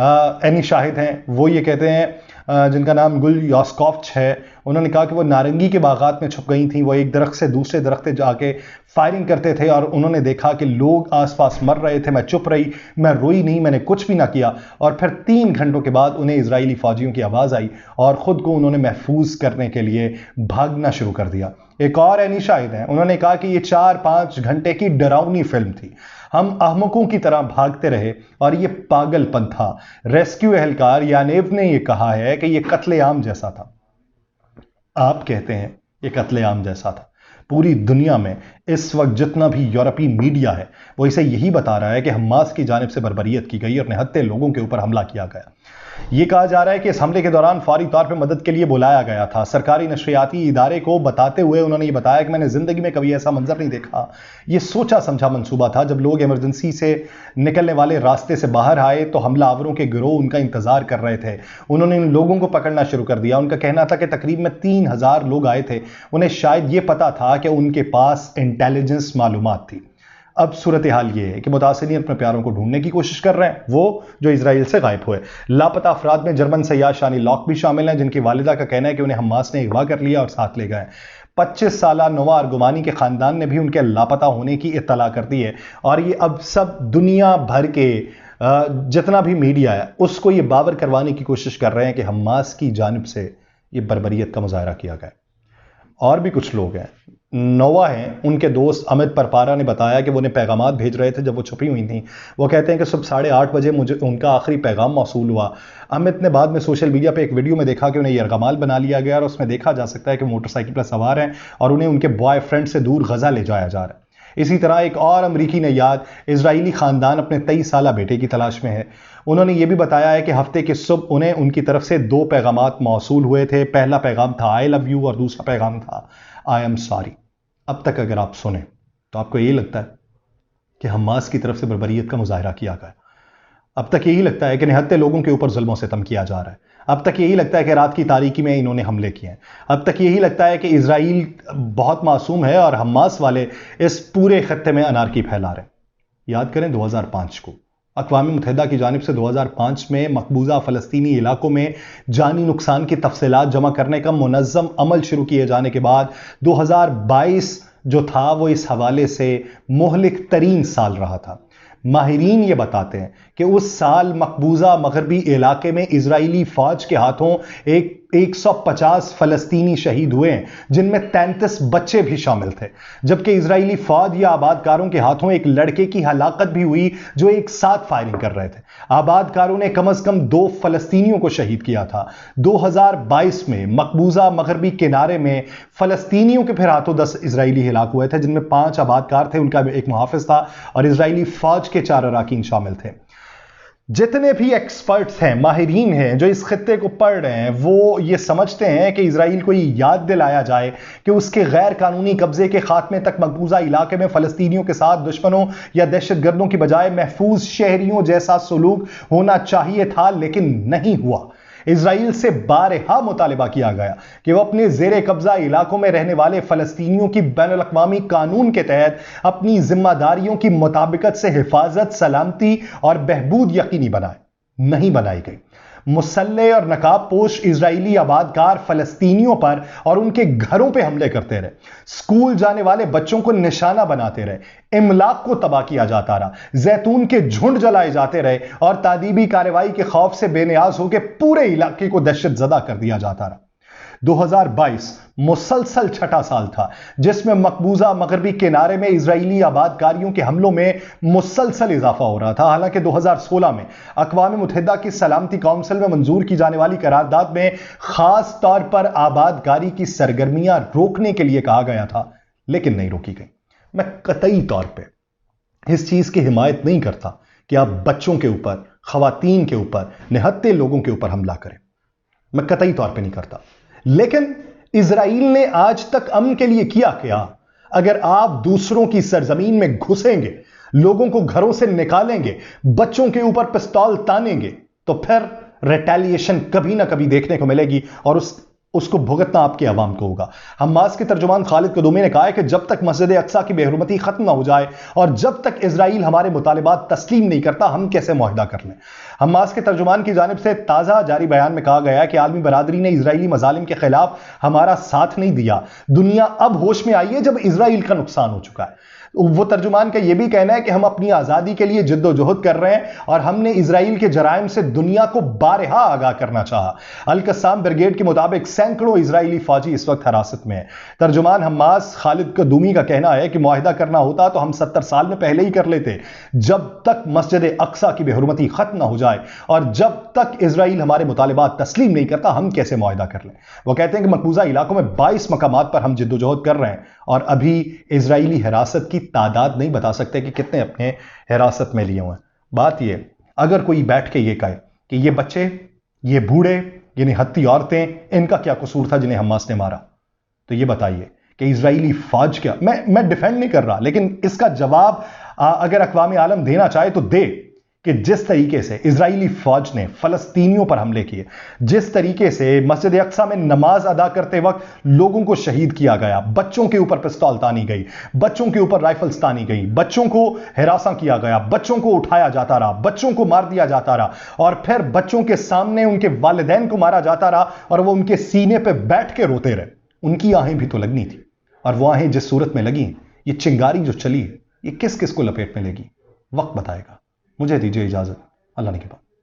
Any شاہد ہیں، وہ یہ کہتے ہیں، جن کا نام گل یاسکوفچ ہے، انہوں نے کہا کہ وہ نارنگی کے باغات میں چھپ گئی تھیں، وہ ایک درخت سے دوسرے درخت جا کے فائرنگ کرتے تھے اور انہوں نے دیکھا کہ لوگ آس پاس مر رہے تھے، میں چپ رہی، میں روئی نہیں، میں نے کچھ بھی نہ کیا، اور پھر 3 گھنٹوں کے بعد انہیں اسرائیلی فوجیوں کی آواز آئی اور خود کو انہوں نے محفوظ کرنے کے لیے بھاگنا شروع کر دیا۔ ایک اور اینی شاہد ہیں، انہوں نے کہا کہ یہ 4-5 گھنٹے کی ڈراؤنی فلم تھی، ہم احمقوں کی طرح بھاگتے رہے اور یہ پاگل پن تھا۔ ریسکیو اہلکار یانیو نے یہ کہا ہے کہ یہ قتل عام جیسا تھا۔ آپ کہتے ہیں یہ قتل عام جیسا تھا۔ پوری دنیا میں اس وقت جتنا بھی یورپی میڈیا ہے وہ اسے یہی بتا رہا ہے کہ حماس کی جانب سے بربریت کی گئی اور نہتے لوگوں کے اوپر حملہ کیا گیا۔ یہ کہا جا رہا ہے کہ اس حملے کے دوران فوری طور پہ مدد کے لیے بلایا گیا تھا۔ سرکاری نشریاتی ادارے کو بتاتے ہوئے انہوں نے یہ بتایا کہ میں نے زندگی میں کبھی ایسا منظر نہیں دیکھا۔ یہ سوچا سمجھا منصوبہ تھا۔ جب لوگ ایمرجنسی سے نکلنے والے راستے سے باہر آئے تو حملہ آوروں کے گروہ ان کا انتظار کر رہے تھے۔ انہوں نے ان لوگوں کو پکڑنا شروع کر دیا۔ ان کا کہنا تھا کہ تقریب میں 3000 لوگ آئے تھے۔ انہیں شاید یہ پتا تھا کہ ان کے پاس انٹیلیجنس معلومات تھی۔ اب صورتحال یہ ہے کہ متاثرین اپنے پیاروں کو ڈھونڈنے کی کوشش کر رہے ہیں، وہ جو اسرائیل سے غائب ہوئے۔ لاپتہ افراد میں جرمن سیاح شانی لاک بھی شامل ہیں، جن کی والدہ کا کہنا ہے کہ انہیں حماس نے اغوا کر لیا اور ساتھ لے گئے۔ 25 سالہ نووا ارگومانی کے خاندان نے بھی ان کے لاپتہ ہونے کی اطلاع کر دی ہے، اور یہ اب سب دنیا بھر کے جتنا بھی میڈیا ہے اس کو یہ باور کروانے کی کوشش کر رہے ہیں کہ حماس کی جانب سے یہ بربریت کا مظاہرہ کیا گیا۔ اور بھی کچھ لوگ ہیں، نووا ہیں، ان کے دوست امت پرپارا نے بتایا کہ وہ انہیں پیغامات بھیج رہے تھے جب وہ چھپی ہوئی تھیں۔ وہ کہتے ہیں کہ صبح 8:30 بجے مجھے ان کا آخری پیغام موصول ہوا۔ امت نے بعد میں سوشل میڈیا پہ ایک ویڈیو میں دیکھا کہ انہیں یرغمال بنا لیا گیا اور اس میں دیکھا جا سکتا ہے کہ موٹر سائیکل پر سوار ہیں اور انہیں ان کے بوائے فرینڈ سے دور غزہ لے جایا جا رہا ہے۔ اسی طرح ایک اور امریکی نیاد اسرائیلی خاندان اپنے 23 سالہ بیٹے کی تلاش میں ہے۔ انہوں نے یہ بھی بتایا ہے کہ ہفتے کی صبح انہیں ان کی طرف سے 2 پیغامات موصول ہوئے تھے۔ پہلا پیغام تھا I love you اور دوسرا پیغام تھا I am sorry۔ اب تک اگر آپ سنیں تو آپ کو یہی لگتا ہے کہ حماس کی طرف سے بربریت کا مظاہرہ کیا گیا۔ اب تک یہی لگتا ہے کہ نہتے لوگوں کے اوپر ظلم و ستم کیا جا رہا ہے۔ اب تک یہی لگتا ہے کہ رات کی تاریکی میں انہوں نے حملے کیے ہیں۔ اب تک یہی لگتا ہے کہ اسرائیل بہت معصوم ہے اور حماس والے اس پورے خطے میں انارکی پھیلا رہے ہیں۔ یاد کریں 2005 کو اقوام متحدہ کی جانب سے 2005 میں مقبوضہ فلسطینی علاقوں میں جانی نقصان کی تفصیلات جمع کرنے کا منظم عمل شروع کیے جانے کے بعد 2022 جو تھا وہ اس حوالے سے مہلک ترین سال رہا تھا۔ ماہرین یہ بتاتے ہیں کہ اس سال مقبوضہ مغربی علاقے میں اسرائیلی فوج کے ہاتھوں 150 فلسطینی شہید ہوئے ہیں، جن میں 33 بچے بھی شامل تھے، جبکہ اسرائیلی فوج یا آبادکاروں کے ہاتھوں ایک لڑکے کی ہلاکت بھی ہوئی جو ایک ساتھ فائرنگ کر رہے تھے۔ آبادکاروں نے کم از کم 2 فلسطینیوں کو شہید کیا تھا۔ 2022 میں مقبوضہ مغربی کنارے میں فلسطینیوں کے پھر ہاتھوں 10 اسرائیلی ہلاک ہوئے تھے، جن میں 5 آبادکار تھے، ان کا ایک محافظ تھا اور اسرائیلی فوج کے 4 اراکین شامل تھے۔ جتنے بھی ایکسپرٹس ہیں، ماہرین ہیں جو اس خطے کو پڑھ رہے ہیں، وہ یہ سمجھتے ہیں کہ اسرائیل کو یہ یاد دلایا جائے کہ اس کے غیر قانونی قبضے کے خاتمے تک مقبوضہ علاقے میں فلسطینیوں کے ساتھ دشمنوں یا دہشت گردوں کی بجائے محفوظ شہریوں جیسا سلوک ہونا چاہیے تھا، لیکن نہیں ہوا۔ اسرائیل سے بارہا مطالبہ کیا گیا کہ وہ اپنے زیر قبضہ علاقوں میں رہنے والے فلسطینیوں کی بین الاقوامی قانون کے تحت اپنی ذمہ داریوں کی مطابقت سے حفاظت، سلامتی اور بہبود یقینی بنائے۔ نہیں بنائی گئی۔ مسلح اور نقاب پوش اسرائیلی آبادکار فلسطینیوں پر اور ان کے گھروں پہ حملے کرتے رہے، سکول جانے والے بچوں کو نشانہ بناتے رہے، املاک کو تباہ کیا جاتا رہا، زیتون کے جھنڈ جلائے جاتے رہے اور تادیبی کارروائی کے خوف سے بے نیاز ہو کے پورے علاقے کو دہشت زدہ کر دیا جاتا رہا۔ 2022 مسلسل چھٹا سال تھا جس میں مقبوضہ مغربی کنارے میں اسرائیلی آبادکاریوں کے حملوں میں مسلسل اضافہ ہو رہا تھا۔ حالانکہ 2016 میں اقوام متحدہ کی سلامتی کونسل میں منظور کی جانے والی قرارداد میں خاص طور پر آبادکاری کی سرگرمیاں روکنے کے لیے کہا گیا تھا، لیکن نہیں روکی گئی۔ میں قطعی طور پہ اس چیز کی حمایت نہیں کرتا کہ آپ بچوں کے اوپر، خواتین کے اوپر، نہتے لوگوں کے اوپر حملہ کریں، میں قطعی طور پہ نہیں کرتا۔ لیکن اسرائیل نے آج تک امن کے لیے کیا؟ اگر آپ دوسروں کی سرزمین میں گھسیں گے، لوگوں کو گھروں سے نکالیں گے، بچوں کے اوپر پستول تانیں گے، تو پھر ریٹیلیشن کبھی نہ کبھی دیکھنے کو ملے گی اور اس کو بھگتنا آپ کے عوام کو ہوگا۔ حماس کے ترجمان خالد قدومی نے کہا ہے کہ جب تک مسجد اقصیٰ کی بے حرمتی ختم نہ ہو جائے اور جب تک اسرائیل ہمارے مطالبات تسلیم نہیں کرتا، ہم کیسے معاہدہ کر لیں؟ حماس کے ترجمان کی جانب سے تازہ جاری بیان میں کہا گیا کہ عالمی برادری نے اسرائیلی مظالم کے خلاف ہمارا ساتھ نہیں دیا. دنیا اب ہوش میں آئی ہے جب اسرائیل کا نقصان ہو چکا ہے. وہ ترجمان کا یہ بھی کہنا ہے کہ ہم اپنی آزادی کے لیے جد و جہد کر رہے ہیں اور ہم نے اسرائیل کے جرائم سے دنیا کو بارہا آگاہ کرنا چاہا. القسام بریگیڈ کے مطابق سینکڑوں اسرائیلی فوجی اس وقت حراست میں ہیں. ترجمان حماس خالد قدومی کا کہنا ہے کہ معاہدہ کرنا ہوتا تو ہم 70 سال میں پہلے ہی کر لیتے. جب تک مسجد اقصی کی بے حرمتی ختم نہ ہو جائے اور جب تک اسرائیل ہمارے مطالبات تسلیم نہیں کرتا ہم کیسے معاہدہ کر لیں. وہ کہتے ہیں کہ مقبوضہ علاقوں میں 22 مقامات پر ہم جد و جہد کر رہے ہیں اور ابھی اسرائیلی حراست کی تعداد نہیں بتا سکتے کہ کتنے اپنے حراست میں لیے ہوئے ہیں. بات یہ اگر کوئی بیٹھ کے یہ کہے کہ یہ بچے، یہ بوڑھے، یہ نہتی عورتیں، ان کا کیا قصور تھا جنہیں حماس نے مارا، تو یہ بتائیے کہ اسرائیلی فوج کیا. میں ڈیفینڈ نہیں کر رہا، لیکن اس کا جواب اگر اقوام عالم دینا چاہے تو دے کہ جس طریقے سے اسرائیلی فوج نے فلسطینیوں پر حملے کیے، جس طریقے سے مسجد اقصی میں نماز ادا کرتے وقت لوگوں کو شہید کیا گیا، بچوں کے اوپر پستول تانی گئی، بچوں کے اوپر رائفلز تانی گئی، بچوں کو ہراساں کیا گیا، بچوں کو اٹھایا جاتا رہا، بچوں کو مار دیا جاتا رہا اور پھر بچوں کے سامنے ان کے والدین کو مارا جاتا رہا اور وہ ان کے سینے پہ بیٹھ کے روتے رہے. ان کی آہیں بھی تو لگنی تھی، اور وہ آہیں جس صورت میں لگی، یہ چنگاری جو چلی ہے، یہ کس کس کو لپیٹ میں لے گی، وقت بتائے گا. مجھے دیجیے اجازت. اللہ نے کے بعد.